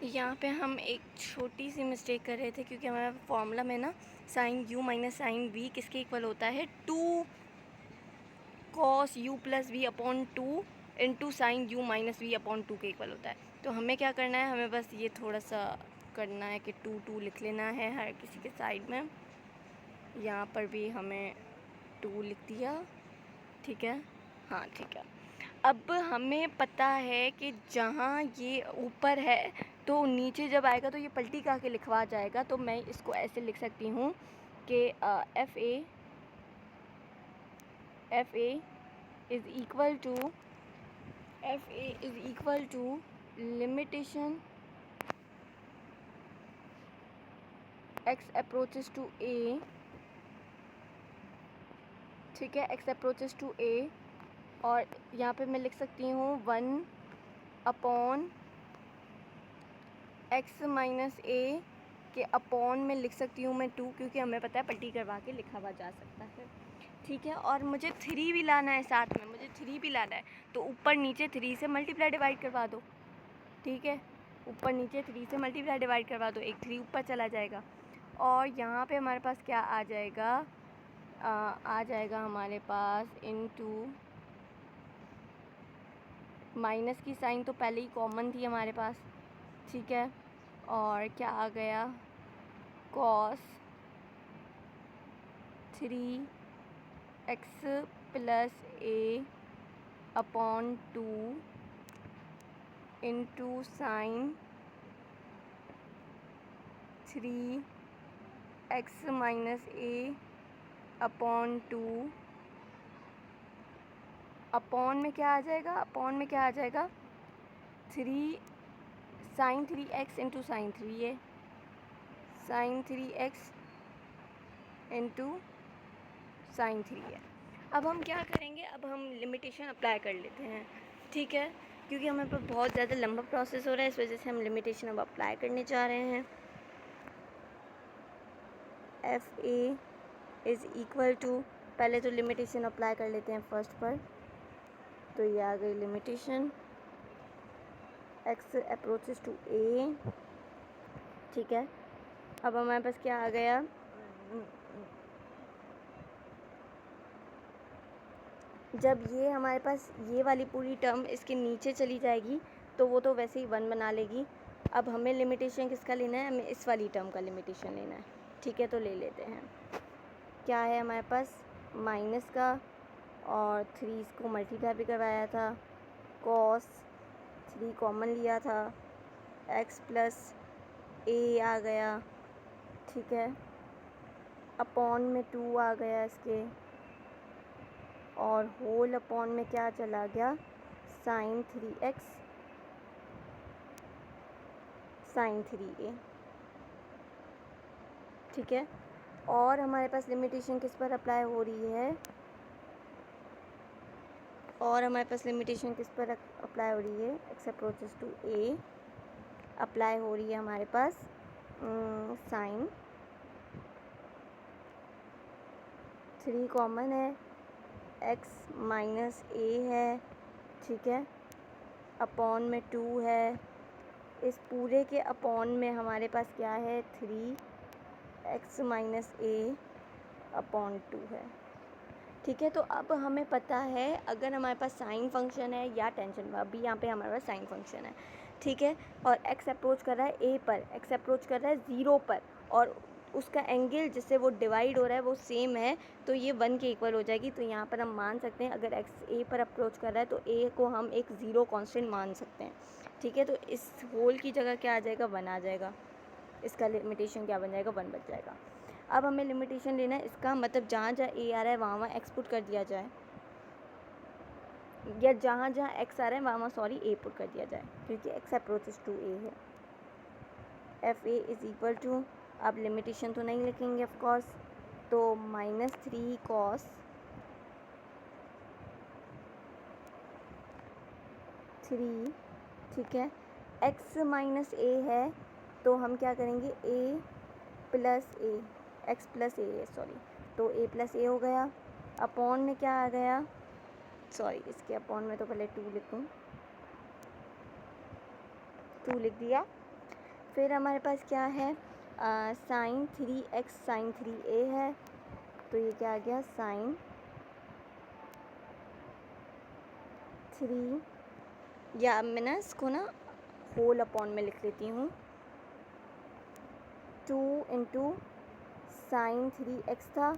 यहाँ पे हम एक छोटी सी मिस्टेक कर रहे थे, क्योंकि हमारा फॉर्मूला में ना sine u minus sine v किसके इक्वल होता है, 2 cos u plus V upon 2 into sine u minus V upon 2 के इक्वल होता है। तो हमें क्या करना है, हमें बस ये थोड़ा सा करना है कि 2 लिख लेना है हर किसी के साइड में। यहाँ पर भी हमें 2 लिख दिया, ठीक है। हाँ ठीक है। अब हमें पता है कि जहाँ ये ऊपर है तो नीचे जब आएगा तो ये पलटी का के लिखवा जाएगा। तो मैं इसको ऐसे लिख सकती हूँ कि F A is equal to limitation x approaches to A, ठीक है, एक्स अप्रोचेस टू ए। और यहाँ पे मैं लिख सकती हूँ 1 अपॉन एक्स माइनस ए के अपॉन में लिख सकती हूँ मैं 2, क्योंकि हमें पता है पलटी करवा के लिखा हुआ जा सकता है, ठीक है। और मुझे 3 भी लाना है साथ में, मुझे 3 भी लाना है। तो ऊपर नीचे 3 से मल्टीप्लाई डिवाइड करवा दो, ठीक है। ऊपर नीचे 3 से मल्टीप्लाई डिवाइड करवा दो, एक 3 ऊपर चला जाएगा। और यहाँ पे हमारे पास क्या आ जाएगा, आ जाएगा हमारे पास इनटू माइनस की साइन तो पहले ही कॉमन थी हमारे पास, ठीक है। और क्या आ गया, cos 3x plus A upon 2 into sine 3x minus A upon 2। Upon में क्या आ जाएगा, अपॉन में क्या आ जाएगा, 3 साइन 3x इंटू साइन 3 है, साइन 3x इंटू साइन 3 है। अब हम क्या करेंगे, अब हम लिमिटेशन अप्लाई कर लेते हैं, ठीक है। क्योंकि हमें पर बहुत ज़्यादा लंबा प्रोसेस हो रहा है, इस वजह से हम लिमिटेशन अब अप्लाई करने जा रहे हैं। F A is equal to, पहले तो लिमिटेशन अप्लाई कर लेते हैं फर्स्ट पर। तो ये आ गई limitation x approaches to A, ठीक है। अब हमारे पास क्या आ गया, जब ये हमारे पास ये वाली पूरी टर्म इसके नीचे चली जाएगी तो वो तो वैसे ही 1 बना लेगी। अब हमें लिमिटेशन किसका लेना है, हमें इस वाली टर्म का लिमिटेशन लेना है, ठीक है। तो ले लेते हैं, क्या है हमारे पास, माइनस का, और 3 इसको मल्टीप्लाई भी करवाया था, कॉस 3 कॉमन लिया था, एक्स प्लस ए आ गया, ठीक है। अपॉन में 2 आ गया इसके, और होल अपॉन में क्या चला गया, साइन 3x साइन 3a, ठीक है। और हमारे पास लिमिटेशन किस पर अप्लाई हो रही है, और हमारे पास लिमिटेशन किस पर अप्लाई हो रही है, X approaches to A apply हो रही है हमारे पास साइन 3 कॉमन है, एक्स माइनस ए है, ठीक है। अपॉन में 2 है, इस पूरे के अपॉन में हमारे पास क्या है, 3x माइनस ए अपॉन 2 है, ठीक है। तो अब हमें पता है अगर हमारे पास साइन फंक्शन है या टेंशन, अभी यहाँ पे हमारे पास साइन फंक्शन है, ठीक है। और x अप्रोच कर रहा है a पर, x अप्रोच कर रहा है 0 पर, और उसका एंगल जिससे वो डिवाइड हो रहा है वो सेम है, तो ये 1 के इक्वल हो जाएगी। तो यहाँ पर हम मान सकते हैं अगर x a पर अप्रोच कर रहा है तो a को हम एक 0 कांस्टेंट मान सकते हैं, ठीक है। तो इस होल की जगह क्या आ जाएगा, 1 आ जाएगा, इसका लिमिटेशन क्या बन जाएगा, 1 बच जाएगा। अब हमें लिमिटेशन लेना है इसका, मतलब जहाँ जहाँ ए आ रहा है वहाँ एक्स पुट कर दिया जाए, या जहाँ जहाँ एक्स आ रहा है वहाँ सॉरी ए पुट कर दिया जाए, क्योंकि एक्स अप्रोचेस टू ए है। F A is equal to, अब लिमिटेशन तो नहीं लिखेंगे ऑफ कोर्स, तो -3 cos 3, ठीक है। एक्स माइनस ए है तो हम क्या करेंगे, ए प्लस ए, एक्स प्लस ए है सॉरी, तो ए प्लस ए हो गया। अपॉन में क्या आ गया, सॉरी इसके अपॉन में तो पहले 2 लिखूँ, 2 लिख दिया। फिर हमारे पास क्या है, साइन 3x साइन 3a है, तो ये क्या आ गया, साइन 3, या मैं ना इसको ना होल अपॉन में लिख लेती हूँ, 2 इंटू साइन 3x था,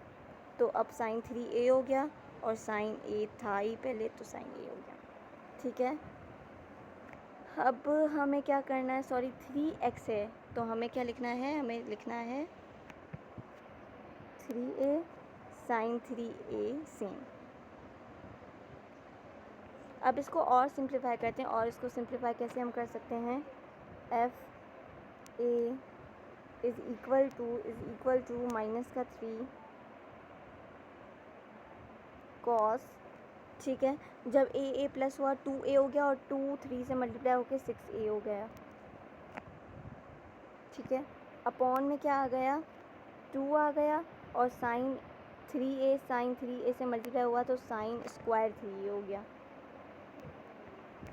तो अब साइन 3a हो गया, और साइन a था ही पहले, तो साइन a हो गया। ठीक है, अब हमें क्या करना है, सॉरी 3x है, तो हमें क्या लिखना है, हमें लिखना है 3a साइन 3a सेम। अब इसको और सिंप्लीफाई करते हैं, और इसको सिंप्लीफाई कैसे हम कर सकते हैं, fa is equal to minus का 3 कॉस, ठीक है, जब a प्लस हुआ 2a हो गया, और 2 3 से मल्टीप्लाई होकर 6a हो गया। ठीक है, अपॉन में क्या आ गया, 2 आ गया, और साइन 3a से मल्टीप्लाई हुआ तो साइन स्क्वायर 3 हो गया,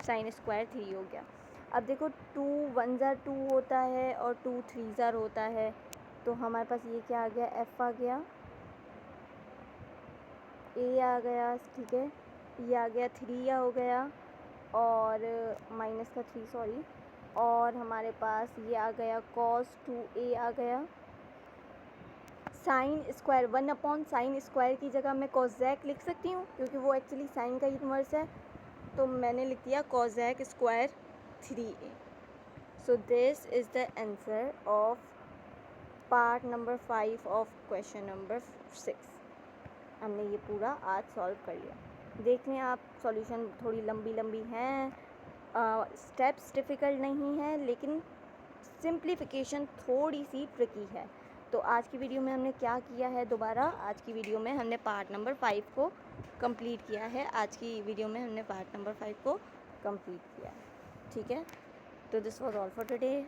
साइन स्क्वायर 3 हो गया। अब देखो 2 1 ज़ार 2 होता है, और 2 3 ज़ार होता है, तो हमारे पास ये क्या आ गया, f आ गया, a आ गया, ठीक है, ये आ गया 3 हो गया, और माइनस का 3 सॉरी, और हमारे पास ये आ गया cos 2a आ गया, sine square 1 upon sine square की जगह मैं कोसेक लिख सकती हूँ, क्योंकि वो एक्चुअली साइन का इन्वर्स है, तो मैंने लिख दिया cosec square 3a। So this is the answer of part number 5 of question number 6। हमने ये पूरा आज सॉल्व कर लिया। देख लें आप, सॉल्यूशन थोड़ी लंबी लंबी हैं, स्टेप्स डिफ़िकल्ट नहीं है, लेकिन सिंप्लीफिकेशन थोड़ी सी ट्रिकी है। तो आज की वीडियो में हमने क्या किया है, दोबारा आज की वीडियो में हमने पार्ट नंबर 5 को कंप्लीट किया है। आज की वीडियो में हमने पार्ट नंबर 5 को कंप्लीट किया है। ठीक है, तो this was all for today.